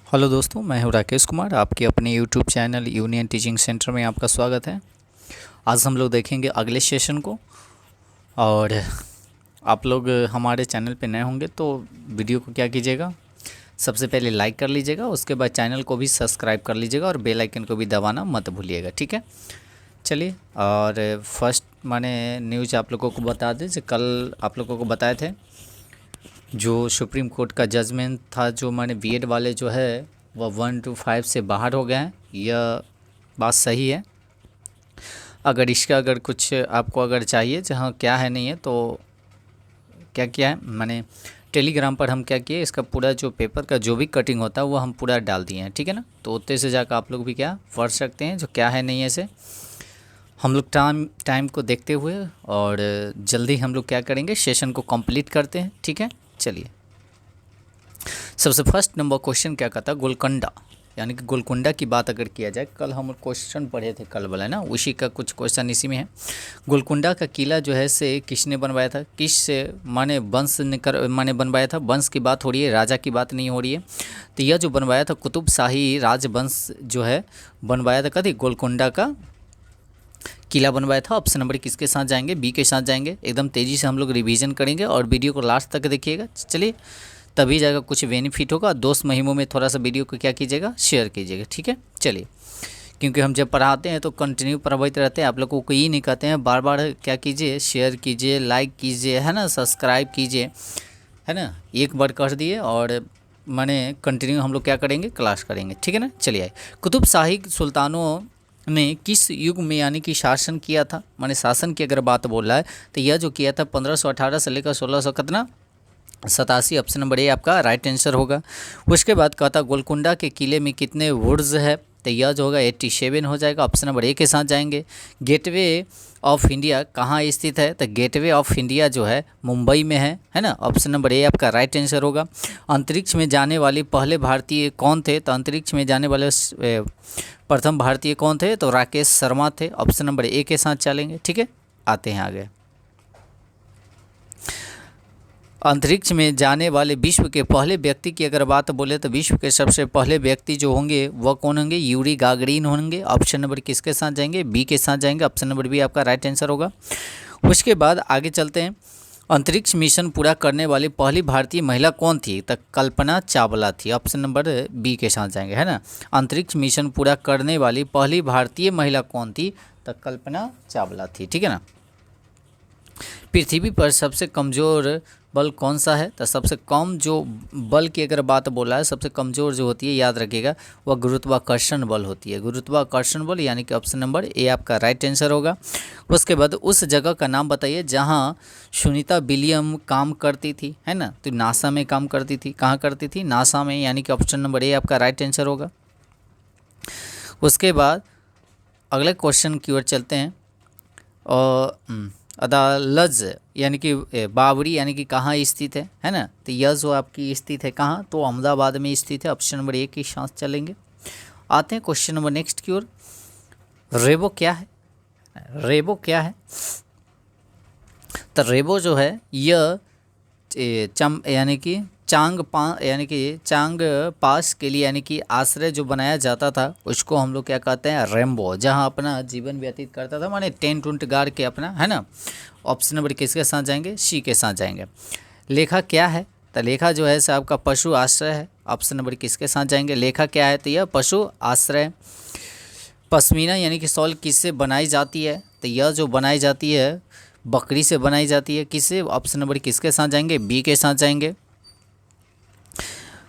Hello दोस्तों, मैं हूं राकेश कुमार। आपके अपने YouTube channel union teaching centre में आपका स्वागत है। आज हम लोग देखेंगे अगले सेशन को। और आप लोग हमारे चैनल पे नए होंगे तो वीडियो को क्या कीजिएगा, सबसे पहले लाइक कर लीजिएगा, उसके बाद चैनल को भी सब्सक्राइब कर लीजिएगा और बेल आइकन को भी दबाना मत भूलिएगा, ठीक है। चलिए, और फर्स्ट मैंने न्यूज़ आप लोगों को बता दें जो कल आप लोगों को बताए थे, जो सुप्रीम कोर्ट का जजमेंट था, जो मैंने बीएड वाले जो है वह 1 to 5 से बाहर हो गए हैं। यह बात सही है। अगर इसका अगर कुछ आपको अगर चाहिए जहाँ क्या है नहीं है तो क्या किया है, मैंने टेलीग्राम पर हम क्या किए, इसका पूरा जो पेपर का जो भी कटिंग होता है वो हम पूरा डाल दिए हैं, ठीक है ना। तो उत्ते से जाकर आप लोग भी क्या पढ़ सकते हैं जो क्या है नहीं है से। हम लोग टाइम को देखते हुए और जल्दी हम लोग क्या करेंगे, सेशन को कंप्लीट करते हैं, ठीक है। चलिए, सबसे फर्स्ट नंबर क्वेश्चन क्या कहता है, गोलकुंडा यानी कि गोलकुंडा की बात अगर किया जाए, कल हम क्वेश्चन पढ़े थे कल वाला ना, उसी का कुछ क्वेश्चन इसी में है। गोलकुंडा का किला जो है से किसने बनवाया था, किस से माने वंश ने माने बनवाया था। वंश की बात हो रही है, राजा की बात नहीं हो रही है। तो यह जो बनवाया था कुतुब शाही राजवंश जो है बनवाया था, कभी गोलकुंडा का किला बनवाया था। ऑप्शन नंबर किसके साथ जाएंगे, बी के साथ जाएंगे। एकदम तेज़ी से हम लोग रिवीजन करेंगे और वीडियो को लास्ट तक देखिएगा। चलिए, तभी जाएगा कुछ बेनिफिट होगा। दोस्त महीमों में थोड़ा सा वीडियो को क्या कीजिएगा, शेयर कीजिएगा, ठीक है। चलिए, क्योंकि हम जब पढ़ाते हैं तो कंटिन्यू पढ़ाते रहते हैं, आप लोगों को ये नहीं कहते हैं बार बार क्या कीजिए, शेयर कीजिए, लाइक कीजिए, है ना, सब्सक्राइब कीजिए, है ना। एक बार कर दिए और मैंने कंटिन्यू हम लोग क्या करेंगे, क्लास करेंगे, ठीक है ना। चलिए, कुतुब शाही सुल्तानों ने किस युग में यानी कि शासन किया था, माने शासन की अगर बात बोल रहा है तो यह जो किया था 1518 से लेकर 1600 कितना 87। ऑप्शन नंबर ए आपका राइट आंसर होगा। उसके बाद कहता गोलकुंडा के किले में कितने बुर्ज है, तो यह जो होगा 87 हो जाएगा। ऑप्शन नंबर ए के साथ जाएंगे। गेटवे ऑफ इंडिया कहाँ स्थित है, तो गेटवे ऑफ इंडिया जो है मुंबई में है ना। ऑप्शन नंबर ए आपका राइट आंसर होगा। अंतरिक्ष में जाने वाले पहले भारतीय कौन थे, तो अंतरिक्ष में जाने वाले प्रथम भारतीय कौन थे, तो राकेश शर्मा थे। ऑप्शन नंबर ए के साथ चलेंगे, ठीक है। आते हैं आगे। अंतरिक्ष में जाने वाले विश्व के पहले व्यक्ति की अगर बात बोले तो विश्व के सबसे पहले व्यक्ति जो होंगे वह कौन होंगे, यूरी गागरिन होंगे। ऑप्शन नंबर किसके साथ जाएंगे, बी के साथ जाएंगे। ऑप्शन नंबर बी आपका राइट आंसर होगा। उसके बाद आगे चलते हैं। अंतरिक्ष मिशन पूरा करने वाली पहली भारतीय महिला कौन थी, तो कल्पना चावला थी। ऑप्शन नंबर बी के साथ जाएंगे, है ना। अंतरिक्ष मिशन पूरा करने वाली पहली भारतीय महिला कौन थी, तो कल्पना चावला थी, ठीक है ना। पृथ्वी पर सबसे कमज़ोर बल कौन सा है, तो सबसे कम जो बल की अगर बात बोला है, सबसे कमज़ोर जो होती है याद रखिएगा वह गुरुत्वाकर्षण बल होती है। गुरुत्वाकर्षण बल यानी कि ऑप्शन नंबर ए आपका राइट आंसर होगा। उसके बाद उस जगह का नाम बताइए जहां सुनीता विलियम काम करती थी, है ना। तो नासा में काम करती थी, कहाँ करती थी, नासा में, यानी कि ऑप्शन नंबर ए आपका राइट आंसर होगा। उसके बाद अगले क्वेश्चन की ओर चलते हैं। और अदालज यानी कि बावरी यानी कि कहाँ स्थित है ना। तो यह जो आपकी स्थित है कहाँ, तो अहमदाबाद में स्थित है। ऑप्शन नंबर ए के साथ चलेंगे। आते हैं क्वेश्चन नंबर नेक्स्ट की ओर। रेबो क्या है, रेबो क्या है, तो रेबो जो है यह यानी कि यानी कि चांग पास के लिए यानी कि आश्रय जो बनाया जाता था उसको हम लोग क्या कहते हैं, रेम्बो, जहां अपना जीवन व्यतीत करता था, माने टेंट उंट गाड़ के अपना, है ना। ऑप्शन नंबर किसके साथ जाएंगे, सी के साथ जाएंगे। लेखा क्या है, तो लेखा जो है आपका पशु आश्रय है। ऑप्शन नंबर किसके साथ जाएंगे, लेखा क्या है, तो यह पशु आश्रय। पश्मीना यानी कि शॉल किससे बनाई जाती है, तो यह जो बनाई जाती है बकरी से बनाई जाती है। किससे, ऑप्शन नंबर किसके साथ जाएंगे, बी के साथ जाएंगे।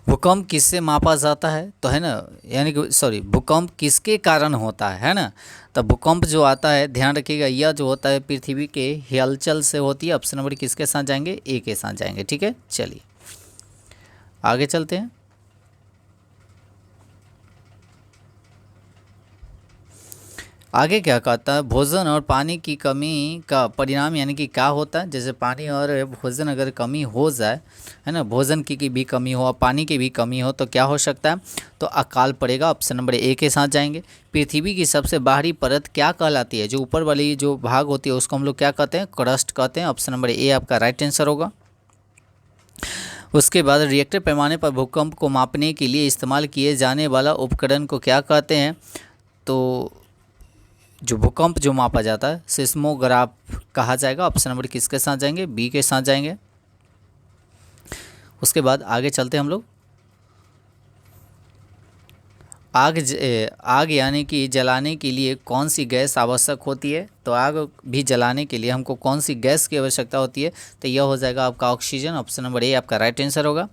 भूकंप किससे मापा जाता है, तो है ना, यानी कि सॉरी, भूकंप किसके कारण होता है ना। तो भूकंप जो आता है ध्यान रखिएगा यह जो होता है पृथ्वी के हलचल से होती है। ऑप्शन नंबर किसके साथ जाएंगे, ए के साथ जाएंगे, ठीक है। चलिए आगे चलते हैं। आगे क्या कहता है, भोजन और पानी की कमी का परिणाम यानी कि क्या होता है। जैसे पानी और भोजन अगर कमी हो जाए, है ना, भोजन की भी कमी हो और पानी की भी कमी हो तो क्या हो सकता है, तो अकाल पड़ेगा। ऑप्शन नंबर ए के साथ जाएंगे। पृथ्वी की सबसे बाहरी परत क्या कहलाती है, जो ऊपर वाली जो भाग होती है उसको हम लोग क्या कहते हैं, क्रस्ट कहते हैं। ऑप्शन नंबर ए आपका राइट आंसर होगा। उसके बाद रिएक्टर पैमाने पर भूकंप को मापने के लिए इस्तेमाल किए जाने वाला उपकरण को क्या कहते हैं? तो जो भूकंप जो मापा जाता है सिस्मोग्राफ कहा जाएगा। ऑप्शन नंबर किसके साथ जाएंगे? बी के साथ जाएंगे। उसके बाद आगे चलते हम लोग। आग यानी कि जलाने के लिए कौन सी गैस आवश्यक होती है? तो आग भी जलाने के लिए हमको कौन सी गैस की आवश्यकता होती है? तो यह हो जाएगा आपका ऑक्सीजन। ऑप्शन नंबर ए आपका राइट आंसर होगा।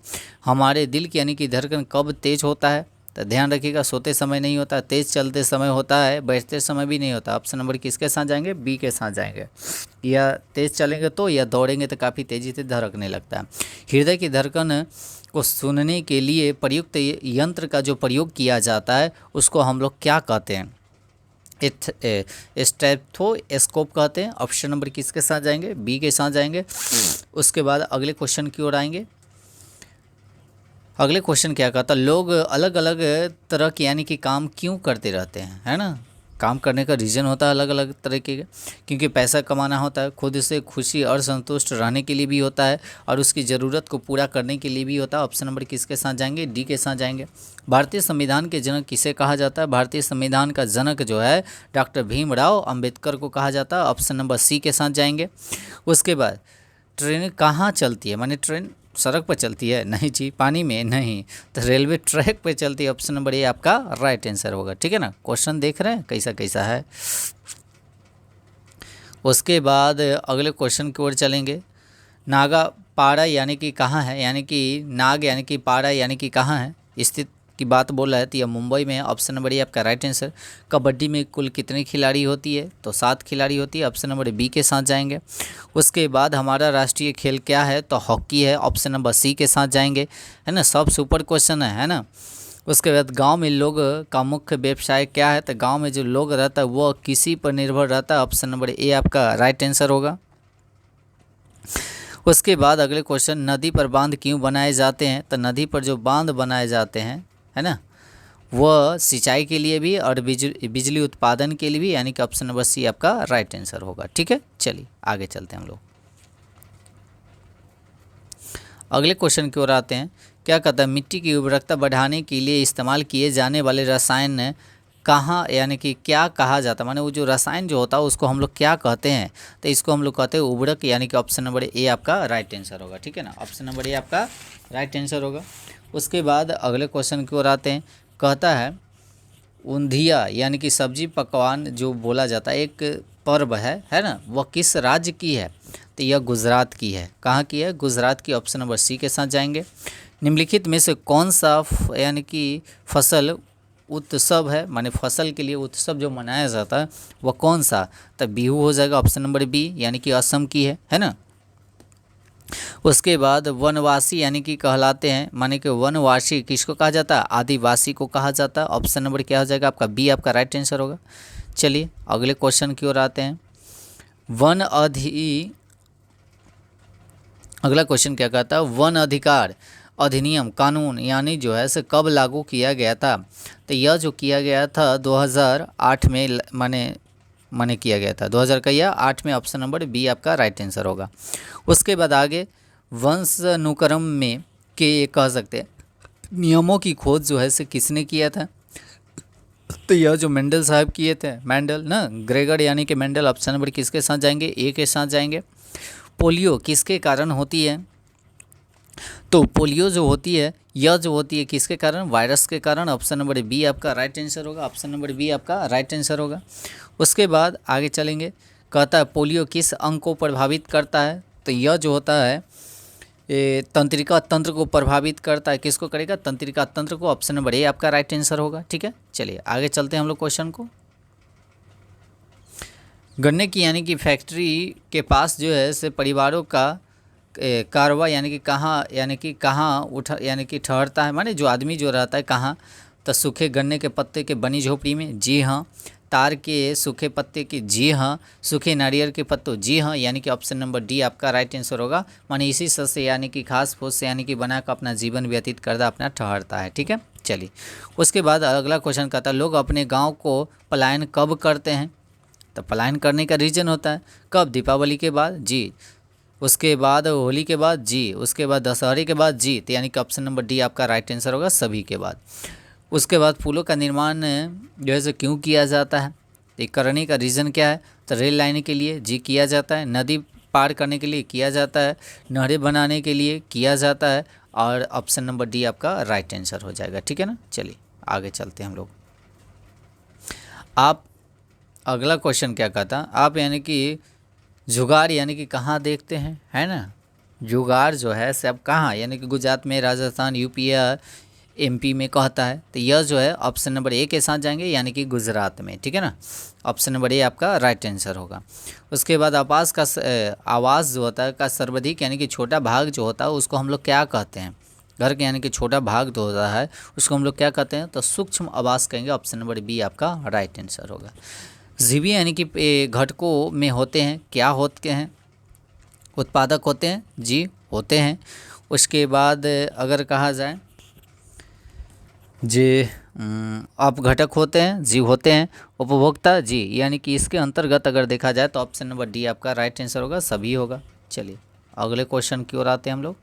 हमारे दिल की यानी कि धड़कन कब तेज होता है? तो ध्यान रखिएगा, सोते समय नहीं होता, तेज चलते समय होता है, बैठते समय भी नहीं होता। ऑप्शन नंबर किसके साथ जाएंगे? बी के साथ जाएंगे। या तेज चलेंगे तो, या दौड़ेंगे तो काफ़ी तेज़ी से धड़कने लगता है। हृदय की धड़कन को सुनने के लिए प्रयुक्त यंत्र का जो प्रयोग किया जाता है उसको हम लोग क्या कहते हैं? स्टेथोस्कोप कहते हैं। ऑप्शन नंबर किसके साथ जाएंगे? बी के साथ जाएंगे। उसके बाद अगले क्वेश्चन की ओर आएंगे। अगले क्वेश्चन क्या कहता है? लोग अलग अलग तरह के यानी कि काम क्यों करते रहते हैं, है ना? काम करने का रीज़न होता है अलग अलग तरीके के, क्योंकि पैसा कमाना होता है, खुद से खुशी और संतुष्ट रहने के लिए भी होता है, और उसकी ज़रूरत को पूरा करने के लिए भी होता है। ऑप्शन नंबर किसके साथ जाएंगे? डी के साथ जाएंगे। भारतीय संविधान के जनक किसे कहा जाता है? भारतीय संविधान का जनक जो है डॉक्टर भीमराव अंबेडकर को कहा जाता है। ऑप्शन नंबर सी के साथ जाएंगे। उसके बाद ट्रेन कहाँ चलती है? माने ट्रेन सड़क पर चलती है? नहीं जी। पानी में? नहीं। तो रेलवे ट्रैक पे चलती है। ऑप्शन नंबर ए आपका राइट आंसर होगा। ठीक है ना? क्वेश्चन देख रहे हैं कैसा कैसा है। उसके बाद अगले क्वेश्चन की ओर चलेंगे। नागा पाड़ा यानी कि कहाँ है? यानी कि नाग यानी कि पाड़ा यानी कि कहाँ है स्थित की बात बोल रहा है, तो यह मुंबई में है। ऑप्शन नंबर ए आपका राइट आंसर। कबड्डी में कुल कितने खिलाड़ी होती है? तो 7 खिलाड़ी होती है। ऑप्शन नंबर बी के साथ जाएंगे। उसके बाद हमारा राष्ट्रीय खेल क्या है? तो हॉकी है। ऑप्शन नंबर सी के साथ जाएंगे, है ना? सब सुपर क्वेश्चन है ना? उसके बाद गांव में लोग का मुख्य व्यवसाय क्या है? तो गांव में जो लोग रहता है वो किसी पर निर्भर रहता है। ऑप्शन नंबर ए आपका राइट आंसर होगा। उसके बाद अगले क्वेश्चन, नदी पर बांध क्यों बनाए जाते हैं? तो नदी पर जो बांध बनाए जाते हैं, है ना, वह सिंचाई के लिए भी और बिजली उत्पादन के लिए भी, यानी कि ऑप्शन नंबर सी आपका राइट आंसर होगा। ठीक है, चलिए आगे चलते हैं हम लोग। अगले क्वेश्चन की ओर आते हैं। क्या कहता है? मिट्टी की उर्वरकता बढ़ाने के लिए इस्तेमाल किए जाने वाले रसायन कहाँ यानी कि क्या कहा जाता है? माने वो जो रसायन जो होता है उसको हम लोग क्या कहते हैं? तो इसको हम लोग कहते हैं उर्वरक, यानी कि ऑप्शन नंबर ए आपका राइट आंसर होगा। ठीक है ना? ऑप्शन नंबर ए आपका राइट आंसर होगा। उसके बाद अगले क्वेश्चन की ओर आते हैं। कहता है ऊंधिया यानी कि सब्जी पकवान जो बोला जाता है एक पर्व है ना, वह किस राज्य की है? तो यह गुजरात की है। कहाँ की है? गुजरात की। ऑप्शन नंबर सी के साथ जाएंगे। निम्नलिखित में से कौन सा यानी कि फसल उत्सव है? माने फसल के लिए उत्सव जो मनाया जाता है वह कौन सा? तो बिहू हो जाएगा। ऑप्शन नंबर बी, यानी कि असम की है ना? उसके बाद वनवासी यानी कि कहलाते हैं, माने कि वनवासी किसको कहा जाता है? आदिवासी को कहा जाता है। ऑप्शन नंबर क्या हो जाएगा आपका? बी आपका राइट आंसर होगा। चलिए अगले क्वेश्चन की ओर आते हैं। अगला क्वेश्चन क्या कहता है? वन अधिकार अधिनियम कानून यानी जो है से कब लागू किया गया था? तो यह जो किया गया था 2008 में माने किया गया था 2000 का या 8 में। ऑप्शन नंबर बी आपका राइट आंसर होगा। उसके बाद आगे वंशानुक्रम में के कह सकते हैं नियमों की खोज जो है से किसने किया था? तो यह जो मेंडल साहब किए थे, मेंडल ना, ग्रेगर यानी कि मेंडल। ऑप्शन नंबर किसके साथ जाएंगे? ए के साथ जाएंगे। पोलियो किसके कारण होती है? तो पोलियो जो होती है यह जो होती है किसके कारण? वायरस के कारण। ऑप्शन नंबर बी आपका राइट आंसर होगा। ऑप्शन नंबर बी आपका राइट आंसर होगा। उसके बाद आगे चलेंगे। कहता है पोलियो किस अंग को प्रभावित करता है? तो यह जो होता है ये तंत्रिका तंत्र को प्रभावित करता है। किसको करेगा? तंत्रिका तंत्र को। ऑप्शन नंबर ए आपका राइट आंसर होगा। ठीक है, चलिए आगे चलते हैं हम लोग क्वेश्चन को। गन्ने की यानी कि फैक्ट्री के पास जो है से परिवारों का कारवा यानी कि कहाँ उठा यानी कि ठहरता है? माने जो आदमी जो रहता है कहाँ? तो सूखे गन्ने के पत्ते के बनी झोपड़ी में। जी हाँ। तार के सूखे पत्ते की? जी हाँ। सूखे नारियल के पत्तों? जी हाँ। यानी कि ऑप्शन नंबर डी आपका राइट आंसर होगा। माने इसी सस्य यानी कि घास फूस से यानी कि बनाकर अपना जीवन व्यतीत करता अपना ठहरता है। ठीक है, चलिए उसके बाद अगला क्वेश्चन कहता है लोग अपने गाँव को पलायन कब करते हैं? तो पलायन करने का रीजन होता है कब? दीपावली के बाद। जी, उसके बाद होली के बाद जी, उसके बाद दशहरे के बाद जी, तो यानी कि ऑप्शन नंबर डी आपका राइट आंसर होगा, सभी के बाद। उसके बाद फूलों का निर्माण जो है सो क्यों किया जाता है, ये करने का रीज़न क्या है, तो रेल लाइन के लिए जी किया जाता है, नदी पार करने के लिए किया जाता है, नहरें बनाने के लिए किया जाता है, और ऑप्शन नंबर डी आपका राइट आंसर हो जाएगा। ठीक है ना, चलिए आगे चलते हैं हम लोग। आप अगला क्वेश्चन क्या कहता, आप यानी कि जुगाड़ यानी कि कहाँ देखते हैं, है ना। जुगाड़ जो है सब कहाँ, यानी कि गुजरात में, राजस्थान, यूपी या एमपी में कहता है, तो यह जो है ऑप्शन नंबर ए के साथ जाएंगे, यानी कि गुजरात में। ठीक है ना, ऑप्शन नंबर ए आपका राइट आंसर होगा। उसके बाद आवाज़ जो होता है का सर्वाधिक यानी कि छोटा भाग जो होता है उसको हम लोग क्या कहते हैं, घर के यानी कि छोटा भाग जो होता है उसको हम लोग क्या कहते हैं, तो सूक्ष्म आवाज़ कहेंगे, ऑप्शन नंबर बी आपका राइट आंसर होगा। जीवी यानी कि घटकों में होते हैं, क्या होते हैं, उत्पादक होते हैं, जी होते हैं। उसके बाद अगर कहा जाए जी अपघटक होते हैं, जी होते हैं। उपभोक्ता जी, यानी कि इसके अंतर्गत अगर देखा जाए तो ऑप्शन नंबर डी आपका राइट आंसर होगा, सभी होगा। चलिए अगले क्वेश्चन की ओर आते हैं हम लोग।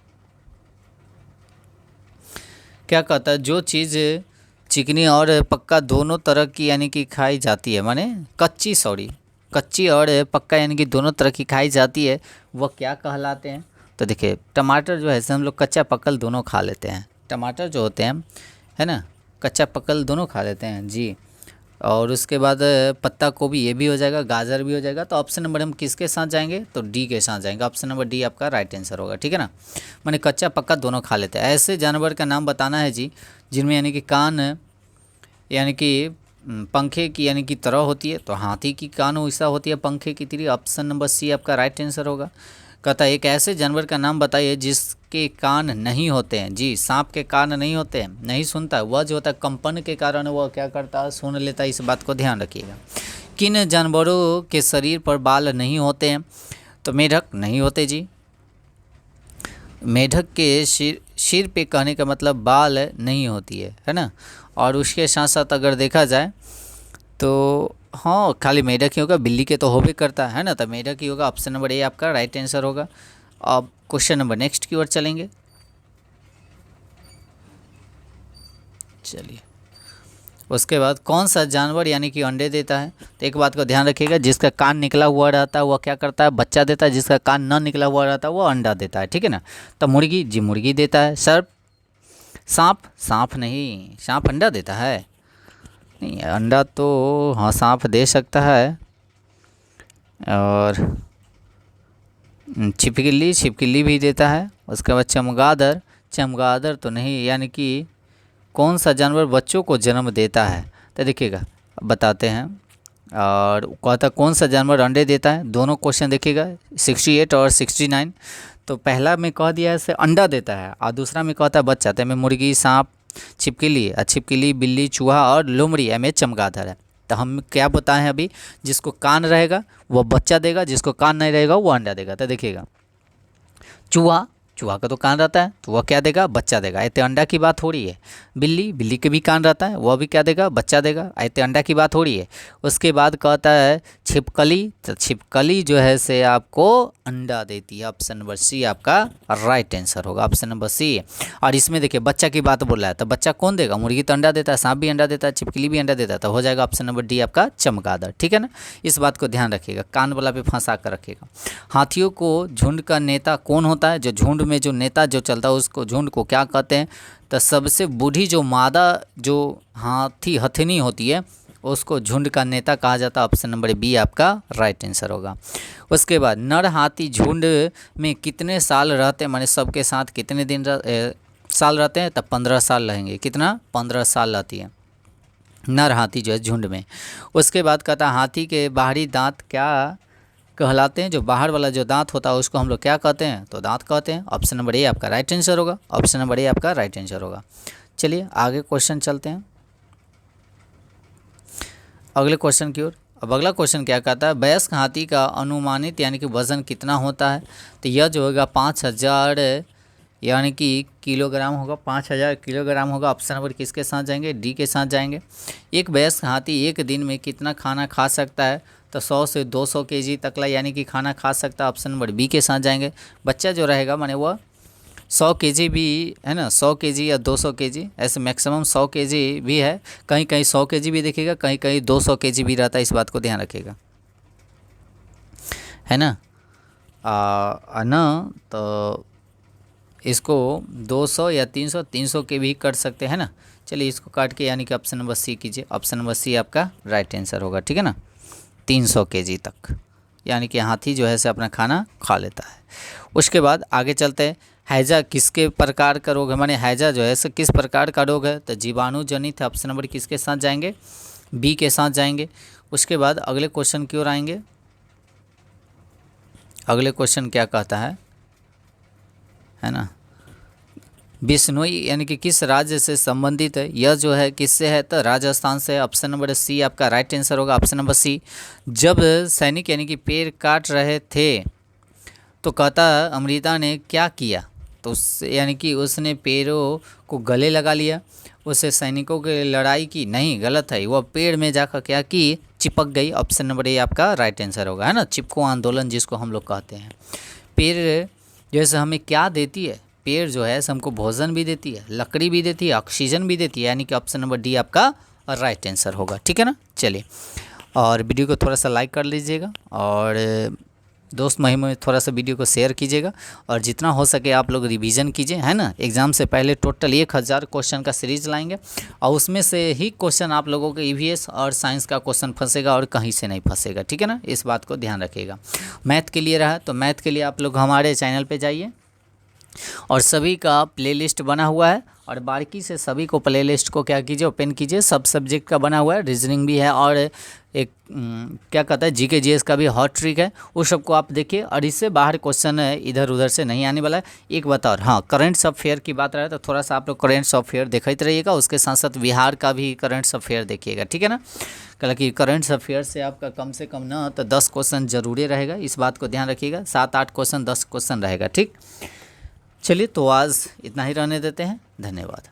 क्या कहता है, जो चीज़ चिकनी और पक्का दोनों तरह की यानी कि खाई जाती है, माने कच्ची और पक्का यानी कि दोनों तरह की खाई जाती है, वह क्या कहलाते हैं। तो देखिए टमाटर जो है ऐसे हम लोग कच्चा पक्कल दोनों खा लेते हैं, टमाटर जो होते हैं, है ना, कच्चा पक्कल दोनों खा लेते हैं जी। और उसके बाद पत्ता गोभी ये भी हो जाएगा, गाजर भी हो जाएगा। तो ऑप्शन नंबर हम किसके साथ जाएंगे, तो डी के साथ जाएंगे, ऑप्शन नंबर डी आपका राइट आंसर होगा। ठीक है ना, माने कच्चा पक्का दोनों खा लेते हैं। ऐसे जानवर का नाम बताना है जी जिनमें यानी कि कान यानी कि पंखे की यानी कि तरह होती है, तो हाथी की कान वैसा होती है पंखे की तरह, ऑप्शन नंबर सी आपका राइट आंसर होगा। कहता है एक ऐसे जानवर का नाम बताइए जिसके कान नहीं होते हैं, जी सांप के कान नहीं होते हैं, नहीं सुनता, वह जो होता है कंपन के कारण वह क्या करता है, सुन लेता है, इस बात को ध्यान रखिएगा। किन जानवरों के शरीर पर बाल नहीं होते हैं, तो मेढक नहीं होते जी, मेढक के सिर पे कहने का मतलब बाल नहीं होती है ना। और उसके साथ साथ अगर देखा जाए तो हाँ खाली मेढक ही होगा, बिल्ली के तो हो भी करता है ना, तो मेढक ही होगा, ऑप्शन नंबर ए आपका राइट आंसर होगा। अब क्वेश्चन नंबर नेक्स्ट की ओर चलेंगे। चलिए उसके बाद कौन सा जानवर यानी कि अंडे देता है, तो एक बात को ध्यान रखिएगा, जिसका कान निकला हुआ रहता है वह क्या करता है, बच्चा देता है, जिसका कान न निकला हुआ रहता है वह अंडा देता है। ठीक है ना, तो मुर्गी जी मुर्गी देता है। सर्प, सांप नहीं, सांप अंडा देता है नहीं, अंडा तो हाँ सांप दे सकता है। और छिपकली भी देता है। उसके बाद चमगादड़ तो नहीं, यानी कि कौन सा जानवर बच्चों को जन्म देता है, तो देखिएगा बताते हैं। और कहता कौन सा जानवर अंडे देता है, दोनों क्वेश्चन देखिएगा 68 और 69। तो पहला में कह दिया है अंडा देता है और दूसरा में कहता है बच्चा, तो में मुर्गी, सांप, छिपकली, बिल्ली, चूहा और लोमड़ी में चमगादड़ है। तो हम क्या बताएं अभी, जिसको कान रहेगा वो बच्चा देगा, जिसको कान नहीं रहेगा वो अंडा देगा। तो देखिएगा चूहा का तो कान रहता है तो वह क्या देगा, बच्चा देगा, ऐसे अंडा की बात हो रही है। बिल्ली के भी कान रहता है, वह भी क्या देगा, बच्चा देगा, ऐसे अंडा की बात हो रही है। उसके बाद कहता है छिपकली, तो छिपकली जो है से आपको अंडा देती है, ऑप्शन नंबर सी आपका राइट आंसर होगा, ऑप्शन नंबर सी। और इसमें देखिए बच्चा की बात बोल रहा है, तो बच्चा कौन देगा, मुर्गी तो अंडा देता है, सांप भी अंडा देता है, छिपकली भी अंडा देता है, तो हो जाएगा ऑप्शन नंबर डी आपका चमगादड़। ठीक है ना, इस बात को ध्यान रखिएगा, कान वाला पे फंसा कर रखिएगा। हाथियों को झुंड का नेता कौन होता है, जो झुंड में जो नेता जो चलता है उसको झुंड को क्या कहते हैं, तो सबसे बूढ़ी जो मादा जो हथिनी होती है उसको झुंड का नेता कहा जाता है, ऑप्शन नंबर बी आपका राइट आंसर होगा। उसके बाद नर हाथी झुंड में कितने साल रहते हैं, माने सबके साथ कितने दिन साल रहते हैं, तब 15 साल रहेंगे, कितना 15 साल रहती है नर हाथी जो है झुंड में। उसके बाद कहता है हाथी के बाहरी दांत क्या कहलाते हैं, जो बाहर वाला जो दांत होता है उसको हम लोग क्या कहते हैं, तो दांत कहते हैं, ऑप्शन नंबर ए आपका राइट आंसर होगा, ऑप्शन नंबर ए आपका राइट आंसर होगा। चलिए आगे क्वेश्चन चलते हैं अगले क्वेश्चन की ओर। अब अगला क्वेश्चन क्या कहता है, वयस्क हाथी का अनुमानित यानी कि वजन कितना होता है, तो यह जो होगा 5000 यानी कि किलोग्राम होगा, 5000 किलोग्राम होगा। ऑप्शन नंबर किसके साथ जाएंगे? डी के साथ जाएंगे। एक वयस्क हाथी एक दिन में कितना खाना खा सकता है? तो 100 से 200 केजी तकला यानी कि खाना खा सकता है। ऑप्शन नंबर बी के साथ जाएंगे। बच्चा जो रहेगा माने वह 100 केजी भी है ना, 100 केजी या 200 केजी, ऐसे मैक्सिमम 100 केजी भी है, कहीं कहीं 100 केजी भी देखिएगा, कहीं कहीं 200 केजी भी रहता है, इस बात को ध्यान रखिएगा, है ना। ना तो इसको 200 या 300 के भी कर सकते हैं ना। चलिए इसको काट के यानी कि ऑप्शन नंबर सी कीजिए। ऑप्शन नंबर सी आपका राइट आंसर होगा, ठीक है ना। 300 केजी तक यानी कि हाथी जो है से अपना खाना खा लेता है। उसके बाद आगे चलते हैं। हैजा किसके प्रकार का रोग है? माने हैजा जो है से किस प्रकार का रोग है? तो जीवाणु जनित है। ऑप्शन नंबर किसके साथ जाएंगे? बी के साथ जाएंगे। उसके बाद अगले क्वेश्चन की ओर आएंगे। अगले क्वेश्चन क्या कहता है ना, बिश्नोई यानी कि किस राज्य से संबंधित है? यह जो है किससे है? तो राजस्थान से। ऑप्शन नंबर सी आपका राइट आंसर होगा। Option number C. जब सैनिक यानी कि पेड़ काट रहे थे तो कहता अमृता ने क्या किया? तो उस यानी कि उसने पेड़ों को गले लगा लिया, उससे सैनिकों की लड़ाई की? नहीं, गलत है। वह पेड़ में जाकर क्या की? चिपक गई। ऑप्शन नंबर ए आपका राइट आंसर होगा, है ना। चिपको आंदोलन जिसको हम लोग कहते हैं। पेड़ जैसे हमें क्या देती है? पेड़ जो है हमको भोजन भी देती है, लकड़ी भी देती है, ऑक्सीजन भी देती है, यानी कि ऑप्शन नंबर डी आपका राइट आंसर होगा, ठीक है ना। चलिए, और वीडियो को थोड़ा सा लाइक कर लीजिएगा और दोस्त महिम में थोड़ा सा वीडियो को शेयर कीजिएगा, और जितना हो सके आप लोग रिवीजन कीजिए, है ना। एग्ज़ाम से पहले टोटल 1000 क्वेश्चन का सीरीज लाएंगे, और उसमें से ही क्वेश्चन आप लोगों को ईवीएस और साइंस का क्वेश्चन फंसेगा और कहीं से नहीं फंसेगा, ठीक है ना। इस बात को ध्यान रखिएगा। मैथ के लिए रहा तो मैथ के लिए आप लोग हमारे चैनल पर जाइए, और सभी का प्लेलिस्ट बना हुआ है, और बारीकी से सभी को प्लेलिस्ट को क्या कीजिए, ओपन कीजिए। सब सब्जेक्ट का बना हुआ है, रीजनिंग भी है, और एक क्या कहता है जीके जीएस का भी हॉट ट्रिक है, उस सबको आप देखिए। और इससे बाहर क्वेश्चन इधर उधर से नहीं आने वाला है। एक बात और, हाँ, करेंट्स अफेयर की बात रहा है तो थोड़ा सा आप लोग करेंट्स अफेयर देखते रहिएगा, उसके साथ साथ बिहार का भी करेंट्स अफेयर देखिएगा, ठीक है ना। हालांकि करेंट्स अफेयर से आपका कम से कम ना तो 10 क्वेश्चन जरूरी रहेगा, इस बात को ध्यान रखिएगा। 7-8 क्वेश्चन 10 क्वेश्चन रहेगा, ठीक। चलिए, तो आज इतना ही रहने देते हैं। धन्यवाद।